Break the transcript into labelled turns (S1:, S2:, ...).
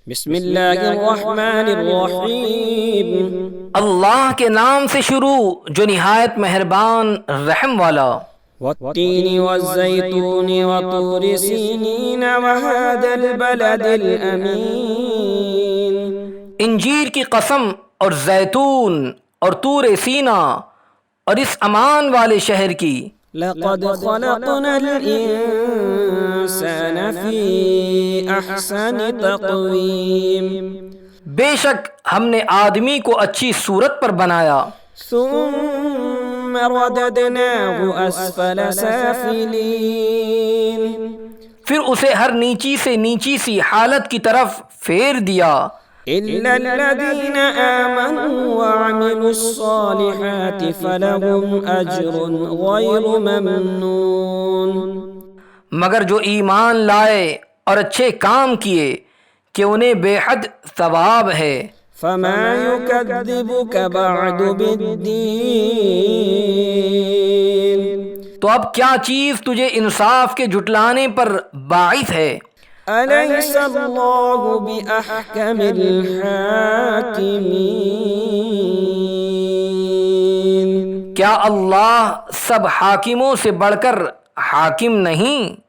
S1: بسم اللہ الرحمن الرحیم۔
S2: اللہ کے نام سے شروع جو نہایت مہربان رحم والا۔
S1: والتین والزیتون وطور سینین وهذا البلد الامین۔
S2: انجیر کی قسم اور زیتون اور طور سینا اور اس امان والے شہر کی۔
S1: لقد خلقنا الانسان فی احسن تقویم۔
S2: بے شک ہم نے آدمی کو اچھی صورت پر بنایا۔
S1: ثم رددناه اسفل سافلین۔
S2: پھر اسے ہر نیچی سے نیچی سی حالت کی طرف پھیر دیا۔
S1: إلا الذين آمنوا وعملوا الصالحات فلهم أجر غير ممنون۔
S2: مگر جو ایمان لائے اور اچھے کام کیے کہ انہیں بے حد ثواب ہے۔
S1: فما يكذبك بعد بالدين۔
S2: تو اب کیا چیز تجھے انصاف کے جھٹلانے پر باعث ہے؟
S1: أليس الله بأحكم الحاكمين۔
S2: کیا اللہ سب حاکموں سے بڑھ کر حاکم نہیں؟